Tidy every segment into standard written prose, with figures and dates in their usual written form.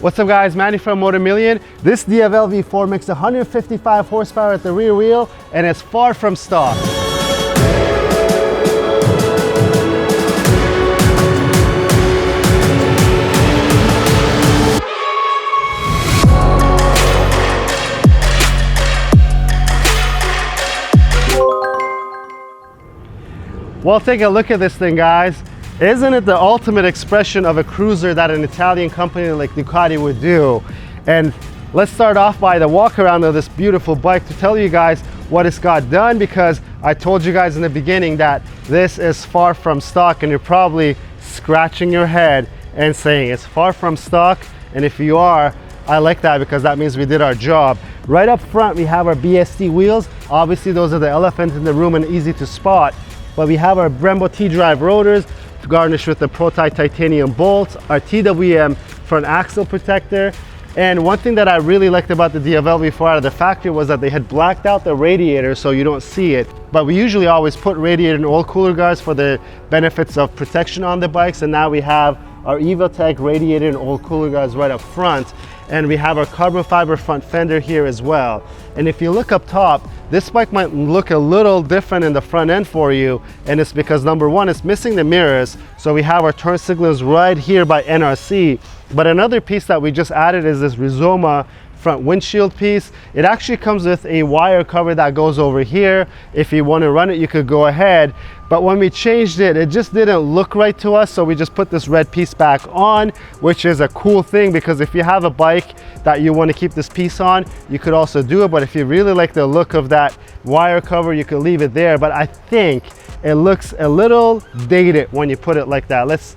What's up guys, Manny from Motomillion. This Diavel V4 makes 155 horsepower at the rear wheel and it's far from stock. Well, take a look at this thing, guys. Isn't it the ultimate expression of a cruiser that an Italian company like Ducati would do? And let's start off by the walk around of this beautiful bike to tell you guys what it's got done, because I told you guys in the beginning that this is far from stock, and you're probably scratching your head and saying it's far from stock. And if you are, I like that, because that means we did our job. Right up front, we have our BST wheels. Obviously, those are the elephant in the room and easy to spot. But we have our Brembo T-drive rotors, garnished with the Prototype titanium bolts, our TWM front axle protector. And one thing that I really liked about the Diavel V4 out of the factory was that they had blacked out the radiator so you don't see it. But we usually always put radiator and oil cooler guards for the benefits of protection on the bikes. And now we have our EvoTech radiator and oil cooler guards right up front. And we have our carbon fiber front fender here as well. And if you look up top, this bike might look a little different in the front end for you. And it's because number one, it's missing the mirrors. So we have our turn signals right here by NRC. But another piece that we just added is this Rizoma front windshield piece. It actually comes with a wire cover that goes over here. If you want to run it, you could go ahead. But when we changed it, it just didn't look right to us. So we just put this red piece back on, which is a cool thing, because if you have a bike that you want to keep this piece on, you could also do it. But if you really like the look of that wire cover, you could leave it there. But I think it looks a little dated when you put it like that. Let's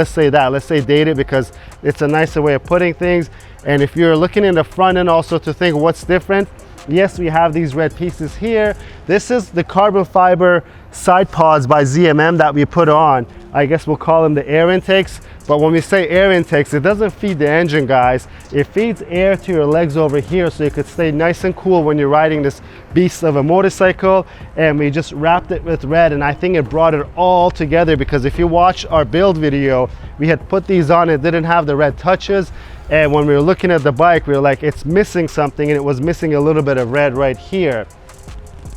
say that. Let's say dated, because it's a nicer way of putting things. And if you're looking in the front end also to think what's different, yes, we have these red pieces here. This is the carbon fiber side pods by ZMM that we put on. I guess we'll call them the air intakes. But when we say air intakes, it doesn't feed the engine, guys. It feeds air to your legs over here so you could stay nice and cool when you're riding this beast of a motorcycle. And we just wrapped it with red, and I think it brought it all together, because if you watch our build video, we had put these on, it didn't have the red touches. And when we were looking at the bike, we were like, it's missing something, and it was missing a little bit of red right here.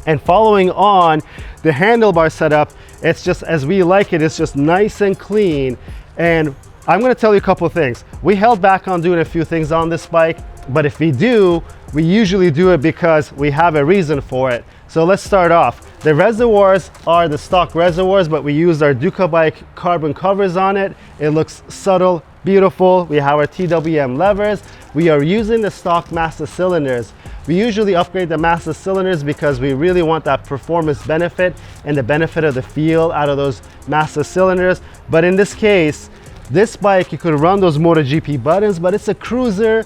And following on the handlebar setup, it's just as we like it. It's just nice and clean. And I'm going to tell you a couple of things. We held back on doing a few things on this bike, but if we do, we usually do it because we have a reason for it. So let's start off. The reservoirs are the stock reservoirs, but we used our Ducati carbon covers on it. It looks subtle, beautiful. We have our TWM levers. We are using the stock master cylinders. We usually upgrade the master cylinders because we really want that performance benefit and the benefit of the feel out of those master cylinders. But in this case, this bike, you could run those MotoGP buttons, but it's a cruiser.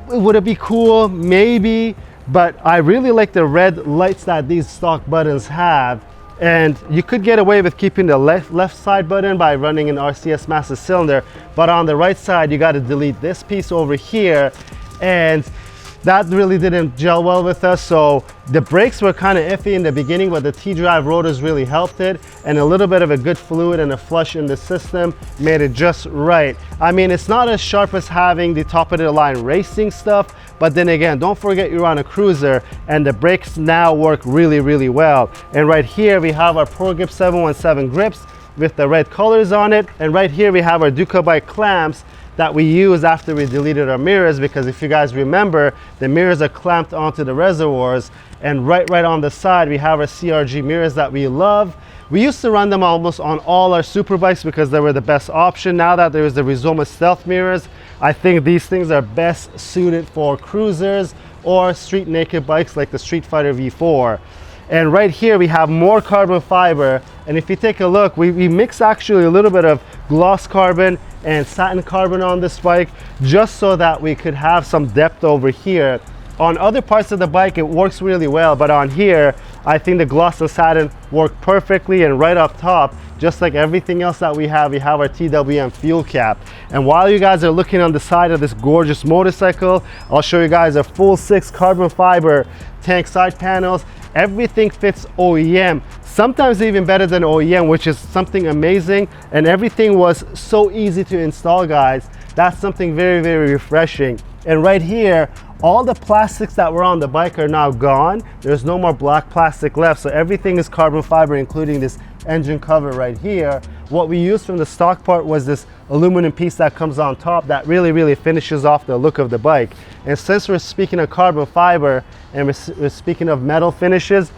Would it be cool? Maybe. But I really like the red lights that these stock buttons have. And you could get away with keeping the left side button by running an RCS master cylinder. But on the right side, you got to delete this piece over here. And that really didn't gel well with us. So the brakes were kind of iffy in the beginning, but the T-drive rotors really helped it. And a little bit of a good fluid and a flush in the system made it just right. I mean, it's not as sharp as having the top of the line racing stuff, but then again, don't forget you're on a cruiser, and the brakes now work really, really well. And right here we have our Pro Grip 717 grips with the red colors on it. And right here we have our Ducati clamps that we use after we deleted our mirrors, because if you guys remember, the mirrors are clamped onto the reservoirs. And right on the side, we have our CRG mirrors that we love. We used to run them almost on all our super bikes because they were the best option. Now that there is the Rizoma Stealth mirrors, I think these things are best suited for cruisers or street naked bikes like the Street Fighter V4. And right here we have more carbon fiber. And if you take a look, we mix actually a little bit of gloss carbon and satin carbon on this bike, just so that we could have some depth over here. On other parts of the bike, it works really well, but on here, I think the gloss and satin work perfectly. And right up top, just like everything else that we have our TWM fuel cap. And while you guys are looking on the side of this gorgeous motorcycle, I'll show you guys a full 6 carbon fiber tank side panels. Everything fits OEM, sometimes even better than OEM, which is something amazing. And everything was so easy to install, guys, That's something very, very refreshing. And right here, all the plastics that were on the bike are now gone. There's no more black plastic left, so everything is carbon fiber, including this engine cover right here. What we used from the stock part was this aluminum piece that comes on top that really, really finishes off the look of the bike. And since we're speaking of carbon fiber and we're speaking of metal finishes,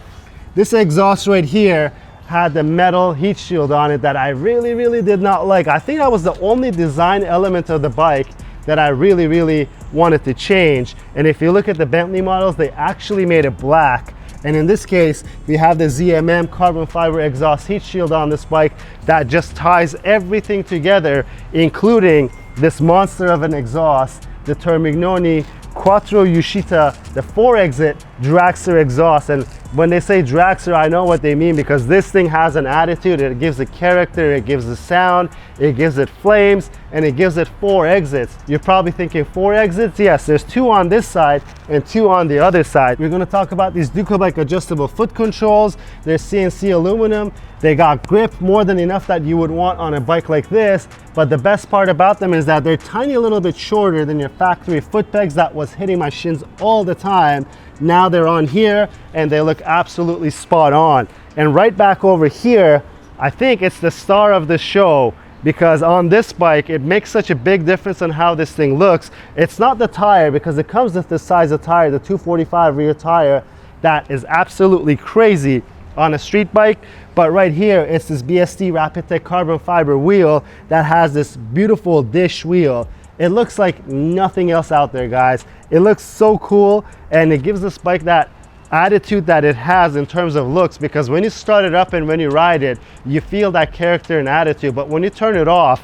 this exhaust right here had the metal heat shield on it that I really, really did not like. I think that was the only design element of the bike that I really, really wanted to change. And if you look at the Bentley models, they actually made it black. And in this case, we have the ZMM carbon fiber exhaust heat shield on this bike that just ties everything together, including this monster of an exhaust, the Termignoni Quattro Uscita, the 4-exit dragster exhaust. And when they say dragster, I know what they mean, because this thing has an attitude. It gives it character, it gives the sound, it gives it flames, and it gives it 4 exits. You're probably thinking 4 exits? Yes, there's 2 on this side and 2 on the other side. We're going to talk about these Ducati adjustable foot controls. They're CNC aluminum. They got grip, more than enough that you would want on a bike like this. But the best part about them is that they're tiny little bit shorter than your factory foot pegs that was hitting my shins all the time. Now they're on here and they look absolutely spot on. And right back over here, I think it's the star of the show, because on this bike it makes such a big difference on how this thing looks. It's not the tire, because it comes with this size of tire, the 245 rear tire, that is absolutely crazy on a street bike. But right here, it's this BSD Rapid-Tech carbon fiber wheel that has this beautiful dish wheel. It looks like nothing else out there, guys. It looks so cool, and it gives this bike that attitude that it has in terms of looks, because when you start it up and when you ride it, you feel that character and attitude. But when you turn it off,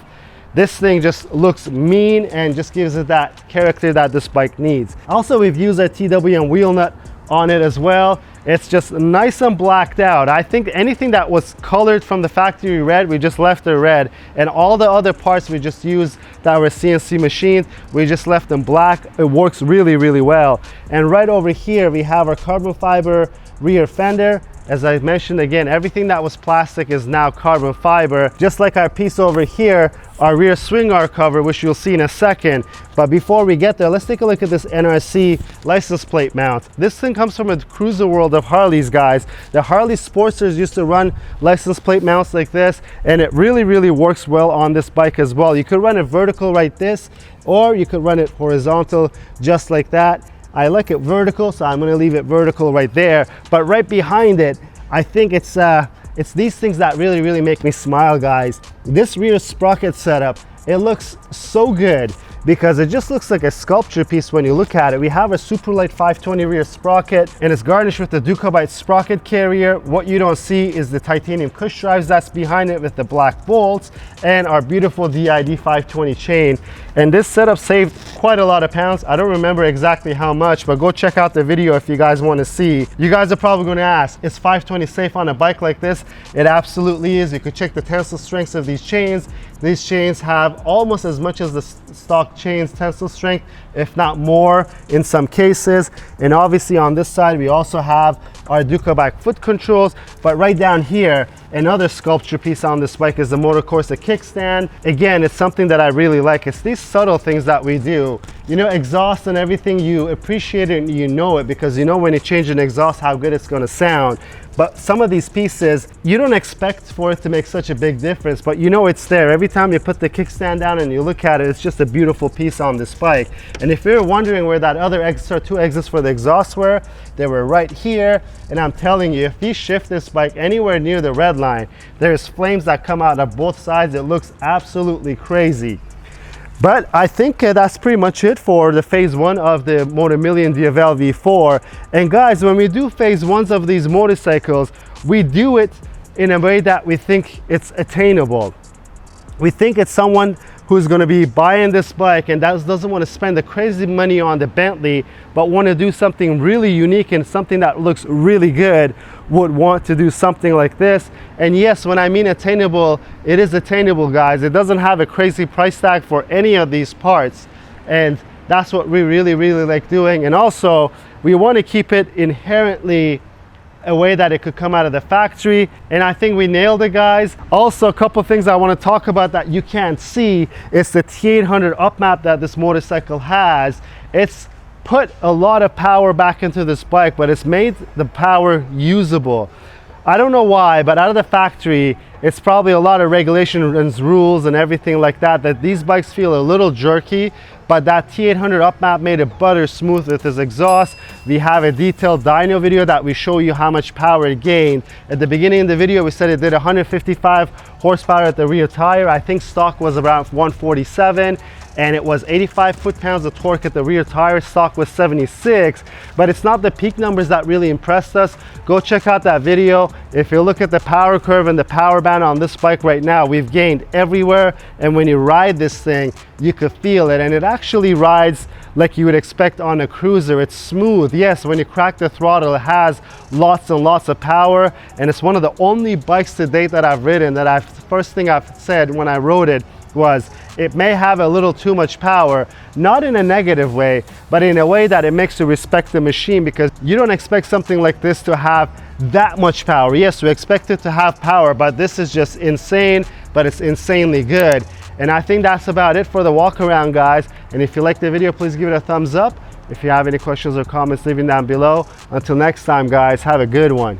this thing just looks mean and just gives it that character that this bike needs. Also, we've used a TWM wheel nut on it as well. It's just nice and blacked out. I think anything that was colored from the factory red, we just left it red. And all the other parts we just used that were CNC machined, we just left them black. It works really, really well. And right over here, we have our carbon fiber rear fender. As I mentioned again, everything that was plastic is now carbon fiber. Just like our piece over here, our rear swing arm cover, which you'll see in a second. But before we get there, let's take a look at this NRC license plate mount. This thing comes from a cruiser world of Harleys, guys. The Harley Sportsters used to run license plate mounts like this, and it really, really works well on this bike as well. You could run it vertical like this, or you could run it horizontal just like that. I like it vertical, so I'm going to leave it vertical right there. But right behind it, I think it's these things that really, really make me smile, guys. This rear sprocket setup, it looks so good, because it just looks like a sculpture piece when you look at it. We have a Superlight 520 rear sprocket, and it's garnished with the Ducati sprocket carrier. What you don't see is the titanium cush drives that's behind it with the black bolts, and our beautiful DID 520 chain. And this setup saved quite a lot of pounds. I don't remember exactly how much, but go check out the video if you guys want to see. You guys are probably going to ask, is 520 safe on a bike like this? It absolutely is. You could check the tensile strengths of these chains. These chains have almost as much as the stock chains tensile strength, if not more in some cases. And obviously on this side, we also have our Ducati foot controls. But right down here, another sculpture piece on this bike is the Moto Corsa kickstand. Again, it's something that I really like. It's these subtle things that we do. You know, exhaust and everything, you appreciate it and you know it, because you know when you change an exhaust how good it's going to sound. But some of these pieces, you don't expect for it to make such a big difference, but you know it's there. Every time you put the kickstand down and you look at it, it's just a beautiful piece on this bike. And if you're wondering where that other extra 2 exits for the exhaust were, they were right here. And I'm telling you, if you shift this bike anywhere near the red line, there's flames that come out of both sides. It looks absolutely crazy. But I think that's pretty much it for the phase 1 of the Motomillion Diavel V4. And guys, when we do phase 1s of these motorcycles, we do it in a way that we think it's attainable. We think it's someone who's going to be buying this bike and doesn't want to spend the crazy money on the Bentley, but want to do something really unique and something that looks really good, would want to do something like this. And yes, when I mean attainable, it is attainable, guys. It doesn't have a crazy price tag for any of these parts, and that's what we really, really like doing. And also, we want to keep it inherently a way that it could come out of the factory, and I think we nailed it, guys. Also, a couple things I want to talk about that you can't see is the T800 up map that this motorcycle has. It's put a lot of power back into this bike, but it's made the power usable. I don't know why, but out of the factory, it's probably a lot of regulations, rules, and everything like that, that these bikes feel a little jerky, but that T800 up map made it butter smooth with this exhaust. We have a detailed dyno video that we show you how much power it gained. At the beginning of the video, we said it did 155 horsepower at the rear tire. I think stock was around 147. And it was 85 foot-pounds of torque at the rear tire. Stock was 76, but it's not the peak numbers that really impressed us. Go check out that video. If you look at the power curve and the power band on this bike right now, we've gained everywhere, and when you ride this thing, you could feel it, and it actually rides like you would expect on a cruiser. It's smooth. Yes, when you crack the throttle, it has lots and lots of power, and it's one of the only bikes to date that I've ridden that first thing I've said when I rode it was, it may have a little too much power, not in a negative way, but in a way that it makes you respect the machine, because you don't expect something like this to have that much power. Yes, we expect it to have power, but this is just insane, but it's insanely good. And I think that's about it for the walk around, guys. And if you like the video, please give it a thumbs up. If you have any questions or comments, leave them down below. Until next time, guys, have a good one.